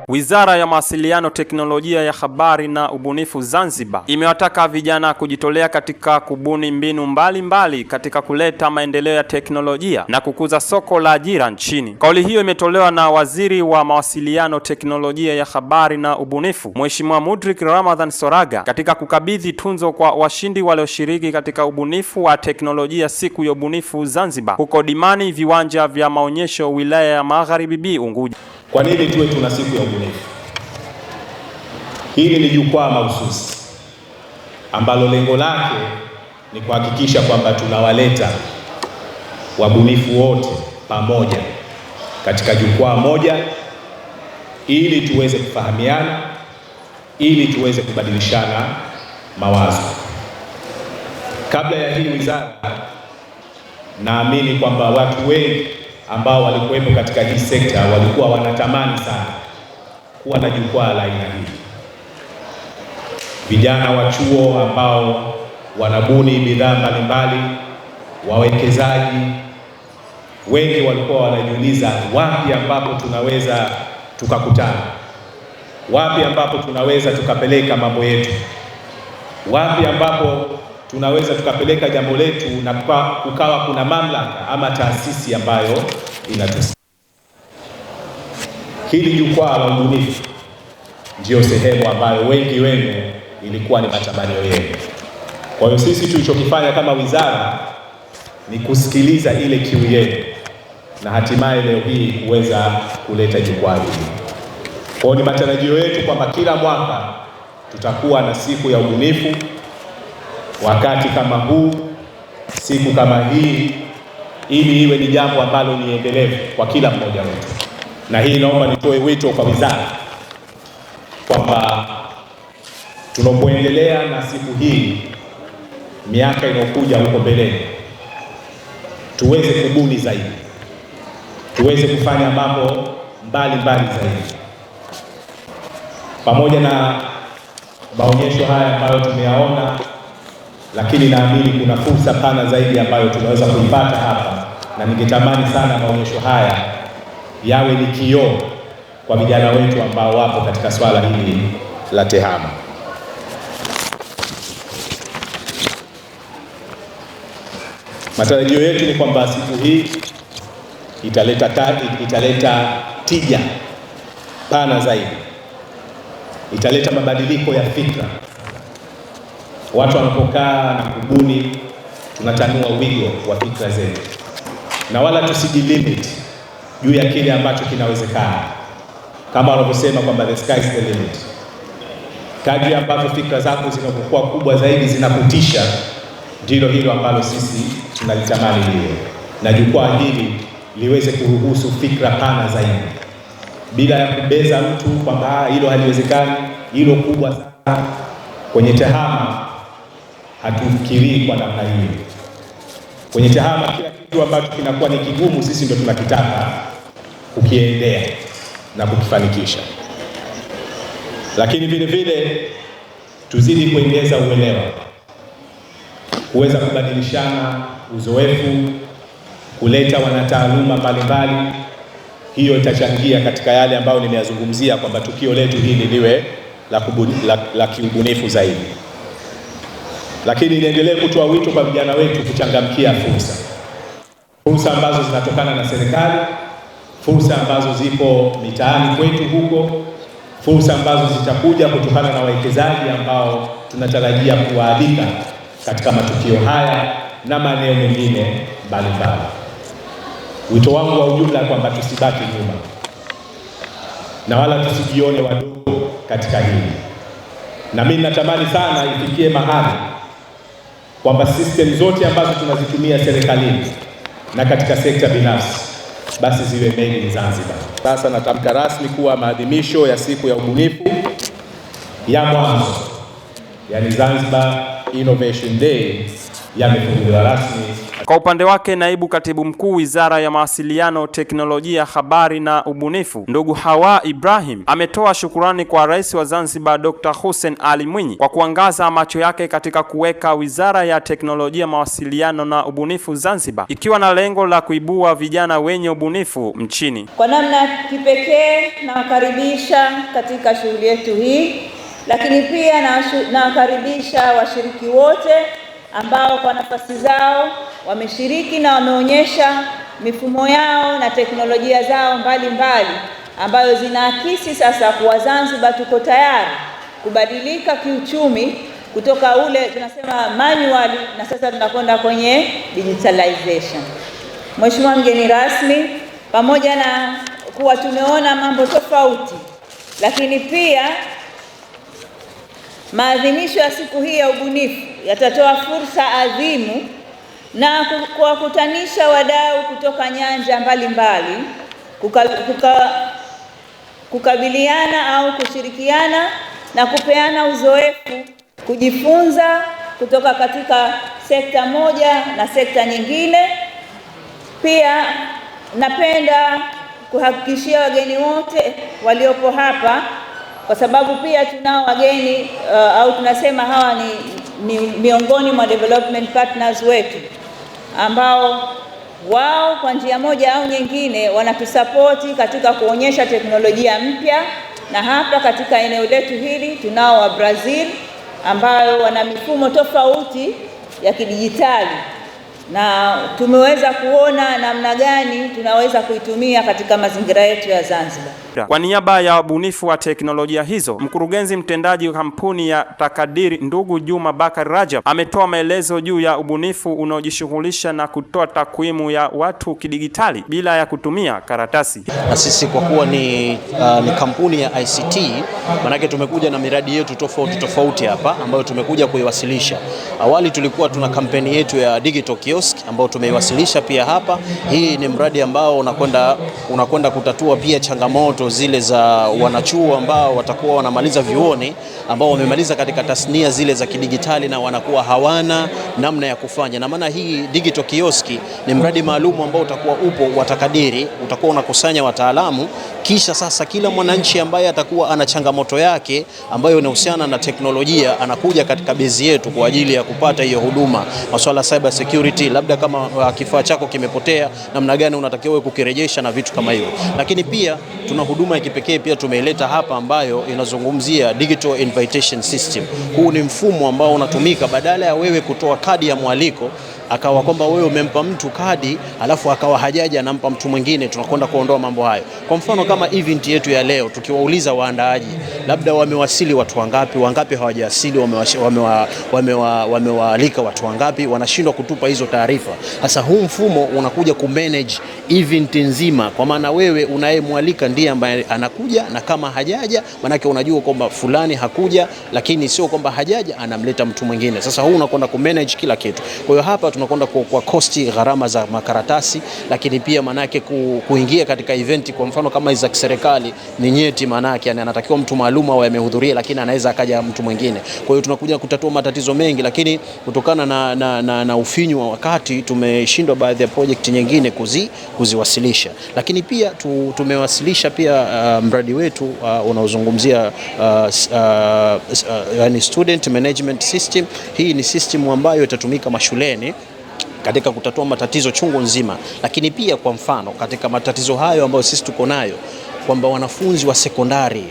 Wizara ya Mawasiliano, Teknolojia ya Habari na Ubunifu Zanzibar imewataka vijana kujitolea katika kubuni mbinu mbalimbali katika kuleta maendeleo ya teknolojia na kukuza soko la ajira nchini. Kauli hiyo imetolewa na Waziri wa Mawasiliano, Teknolojia ya Habari na Ubunifu, Mheshimiwa Mudrik Ramadhan Soraga katika kukabidhi tunzo kwa washindi walioshiriki katika ubunifu wa teknolojia siku ya ubunifu Zanzibar huko Dimani, viwanja vya maonyesho, wilaya ya Magharibi B, Unguja. Kwa nini tuwe tuna siku ya ubunifu? Hili ni jukwaa mahususi ambalo lengo lake ni kuhakikisha kwamba tunawaleta wabunifu wote pamoja katika jukwaa moja ili tuweze kufahamiana, ili tuweze kubadilishana mawazo. Kabla ya hii wizara, naamini kwamba watu wengi ambao walikuwepo katika hii sekta walikuwa wanatamani sana kuwa na jukwaa la aina hii. Vijana wa chuo ambao wanabuni bidhaa mbalimbali, wawekezaji wengi walikuwa wanajiuliza wapi ambapo tunaweza tukakutana, wapi ambapo tunaweza tukapeleka mambo yetu, wapi ambapo tunaweza tukapeleka jambo letu na kukawa kuna mamlaka ama taasisi ambayo inatusimamia. Hili jukwaa la ubunifu ndio sehemu ambayo wengi wenu ilikuwa ni matamanio yenu. Kwa hiyo sisi tulichokifanya kama wizara ni kusikiliza ile kiu yenu na hatimaye leo hii kuweza kuleta jukwaa hili. Kwa hiyo ni matarajio yetu kwamba kila mwaka tutakuwa na siku ya ubunifu wakati kama huu, siku kama hii, ili iwe ni jambo ambalo ni endelevu kwa kila mmoja wetu. Na hii naomba nitoe wito kwa wizara kwamba tunapoendelea na siku hii miaka inayokuja huko mbeleni, tuweze kubuni zaidi, tuweze kufanya mambo mbalimbali zaidi. Pamoja na maonyesho haya ambayo tumeyaona, lakini naamini kuna fursa pana zaidi ambayo tunaweza kuipata hapa, na ningetamani sana maonyesho haya yawe ni kioo kwa vijana wetu ambao wapo katika swala hili la TEHAMA. Matarajio yetu ni kwamba siku hii italeta tija pana zaidi, italeta mabadiliko ya fikra. Watu wanapokaa na kubuni, tunatanua wigo wa fikra zetu, na wala tusijilimit juu ya kile ambacho kinawezekana, kama wanavyosema kwamba the sky is the limit. Kadri ambavyo fikra zako zinapokuwa kubwa zaidi, zinakutisha, ndilo hilo ambalo sisi tunalitamani liwe, na jukwaa hili liweze kuruhusu fikra pana zaidi, bila ya kubeza mtu kwamba hilo haliwezekani, hilo kubwa sana. Kwenye TEHAMA hatufikirii kwa namna hiyo. Kwenye TEHAMA kila kitu ambacho kinakuwa ni kigumu, sisi ndio tunakitaka kukiendea na kukifanikisha. Lakini vile vile tuzidi kuongeza uelewa, kuweza kubadilishana uzoefu, kuleta wanataaluma mbalimbali. Hiyo itachangia katika yale ambayo nimeyazungumzia kwamba tukio letu hili liwe la kiubunifu zaidi. Lakini niendelee kutoa wito kwa vijana wetu kuchangamkia fursa ambazo zinatokana na serikali, fursa ambazo zipo mitaani kwetu huko, fursa ambazo zitakuja kutokana na wawekezaji ambao tunatarajia kuwaalika katika matukio haya na maeneo mengine mbalimbali. Wito wangu wa ujumla kwamba tusibaki nyuma na wala tusijione wadogo katika hili. Na mimi natamani sana ifikie mahali kwamba system zote ambazo tunazitumia serikalini na katika sekta binafsi basi ziwe made in Zanzibar. Sasa natamka rasmi kuwa maadhimisho ya siku ya ubunifu ya mwanzo, yani Zanzibar Innovation Day, yamefunguliwa rasmi. Kwa upande wake, naibu katibu mkuu Wizara ya Mawasiliano, Teknolojia, Habari na Ubunifu, ndugu Hawa Ibrahim, ametoa shukurani kwa Rais wa Zanzibar Dr. Hussein Ali Mwinyi kwa kuangaza macho yake katika kuweka Wizara ya Teknolojia, Mawasiliano na Ubunifu Zanzibar, ikiwa na lengo la kuibua vijana wenye ubunifu nchini. Kwa namna kipekee nawakaribisha katika shughuli yetu hii, lakini pia nawakaribisha washiriki wote ambao kwa nafasi zao wameshiriki na wameonyesha mifumo yao na teknolojia zao mbalimbali ambayo zinaakisi sasa kuwa Zanzibar tuko tayari kubadilika kiuchumi kutoka ule tunasema manual na sasa tunakwenda kwenye digitalization. Mheshimiwa mgeni rasmi, pamoja na kuwa tumeona mambo tofauti, lakini pia maadhimisho ya siku hii ya ubunifu yatatoa fursa adhimu na kuwakutanisha wadau kutoka nyanja mbalimbali kukabiliana au kushirikiana na kupeana uzoefu, kujifunza kutoka katika sekta moja na sekta nyingine. Pia napenda kuhakikishia wageni wote waliopo hapa, kwa sababu pia tunao wageni au tunasema hawa ni miongoni mwa development partners wetu ambao wao kwa njia moja au nyingine wanatusapoti katika kuonyesha teknolojia mpya, na hapa katika eneo letu hili tunao wa Brazil ambao wana mifumo tofauti ya kidijitali na tumeweza kuona namna gani tunaweza kuitumia katika mazingira yetu ya Zanzibar. Kwa niaba ya wabunifu wa teknolojia hizo, mkurugenzi mtendaji wa kampuni ya Takadiri ndugu Juma Bakari Rajab ametoa maelezo juu ya ubunifu unaojishughulisha na kutoa takwimu ya watu kidigitali bila ya kutumia karatasi. Na sisi kwa kuwa ni kampuni ya ICT, manake tumekuja na miradi yetu tofauti hapa ambayo tumekuja kuiwasilisha. Awali tulikuwa tuna kampeni yetu ya digital kiosk ambao tumeiwasilisha pia hapa. Hii ni mradi ambao unakwenda kutatua pia changamoto zile za wanachuo ambao watakuwa wanamaliza vyuoni, ambao wamemaliza katika tasnia zile za kidigitali na wanakuwa hawana namna ya kufanya. Na maana hii digital kioski ni mradi maalum ambao utakuwa upo wa Takadiri, utakuwa unakusanya wataalamu, kisha sasa kila mwananchi ambaye atakuwa ana changamoto yake ambayo inahusiana na teknolojia anakuja katika bezi yetu kwa ajili ya kupata hiyo huduma. Masuala cyber security, labda kama kifaa chako kimepotea, namna gani unatakiwa kukirejesha na vitu kama hivyo. Lakini pia tuna huduma ya kipekee pia tumeileta hapa ambayo inazungumzia digital invitation system. Huu ni mfumo ambao unatumika badala ya wewe kutoa kadi ya mwaliko akawa kwamba wewe umempa mtu kadi alafu akawa hajaja anampa mtu mwingine, tunakwenda kuondoa mambo hayo. Kwa mfano kama event yetu ya leo, tukiwauliza waandaaji labda wamewasili watu wangapi hawajawasili, wamewaalika watu wangapi, wanashindwa kutupa hizo taarifa. Sasa huu mfumo unakuja kumanage event nzima, kwa maana wewe unayemwalika ndiye ambaye anakuja, na kama hajaja manake unajua kwamba fulani hakuja, lakini sio kwamba hajaja anamleta mtu mwingine. Sasa huu unakwenda kumanage kila kitu. Kwa hiyo hapa tunakwenda kwa kosti gharama za makaratasi, lakini pia manake kuingia katika event kwa mfano kama za kiserikali ni nyeti, manake anatakiwa mtu maalum au amehudhuria, lakini anaweza akaja mtu mwingine. Kwa hiyo tunakuja kutatua matatizo mengi, lakini kutokana na ufinyu wa wakati tumeshindwa baadhi ya project nyingine kuziwasilisha. Lakini pia tumewasilisha pia mradi wetu unaozungumzia yani student management system. Hii ni system ambayo itatumika mashuleni katika kutatua matatizo chungu nzima, lakini pia kwa mfano katika matatizo hayo ambayo sisi tuko nayo kwamba wanafunzi wa sekondari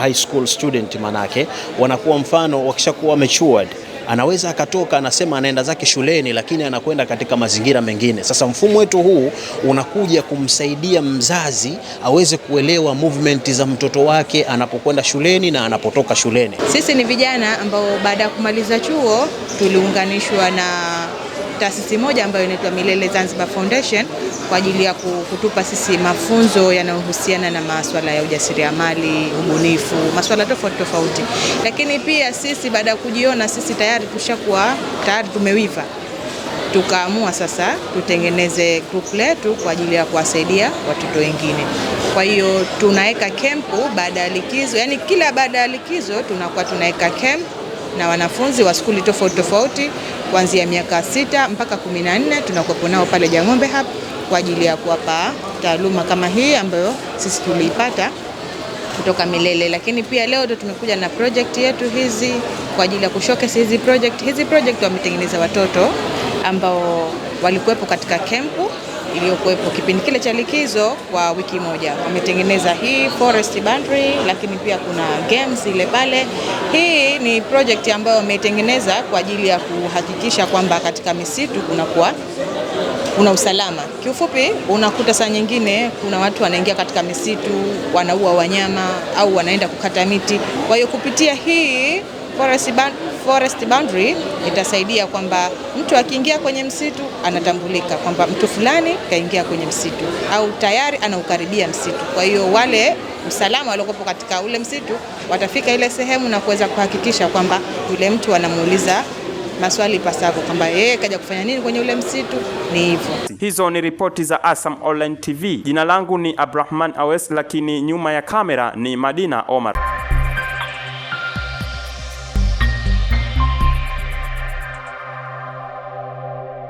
high school student manake wanakuwa mfano wakishakuwa matured, anaweza akatoka anasema anaenda zake shuleni, lakini anakwenda katika mazingira mengine. Sasa mfumo wetu huu unakuja kumsaidia mzazi aweze kuelewa movement za mtoto wake anapokwenda shuleni na anapotoka shuleni. Sisi ni vijana ambao baada ya kumaliza chuo tuliunganishwa na taasisi moja ambayo inaitwa Milele Zanzibar Foundation kwa ajili ya kutupa sisi mafunzo yanayohusiana na masuala ya ujasiriamali, ubunifu, masuala tofauti. Lakini pia sisi baada ya kujiona sisi tayari tumewiva, tukaamua sasa tutengeneze group letu kwa ajili ya kuwasaidia watoto wengine. Kwa hiyo tunaweka kempu baada ya likizo, yani kila baada ya likizo tunakuwa tunaweka camp na wanafunzi wa skuli tofauti kuanzia miaka 6 mpaka 14 tunakuwepo nao pale Jang'ombe hapa kwa ajili ya kuwapa taaluma kama hii ambayo sisi tuliipata kutoka Milele. Lakini pia leo tumekuja na project yetu hizi kwa ajili ya kushowcase hizi project. Hizi project wametengeneza watoto ambao walikuwepo katika kempu iliyokuwepo kipindi kile cha likizo kwa wiki moja. Wametengeneza hii forest boundary, lakini pia kuna games ile pale. Hii ni project ambayo wametengeneza kwa ajili ya kuhakikisha kwamba katika misitu kuna usalama. Kiufupi, unakuta saa nyingine kuna watu wanaingia katika misitu, wanaua wanyama au wanaenda kukata miti. Kwa hiyo kupitia hii forest boundary itasaidia kwamba mtu akiingia kwenye msitu anatambulika kwamba mtu fulani kaingia kwenye msitu au tayari anaukaribia msitu. Kwa hiyo wale usalama waliokuwa katika ule msitu watafika ile sehemu na kuweza kuhakikisha kwamba yule mtu anamuuliza maswali pasavyo kwamba yeye kaja kufanya nini kwenye ule msitu. Ni hivyo. Hizo ni ripoti za ASAM Online TV. Jina langu ni Abdrahman Awes, lakini nyuma ya kamera ni Madina Omar.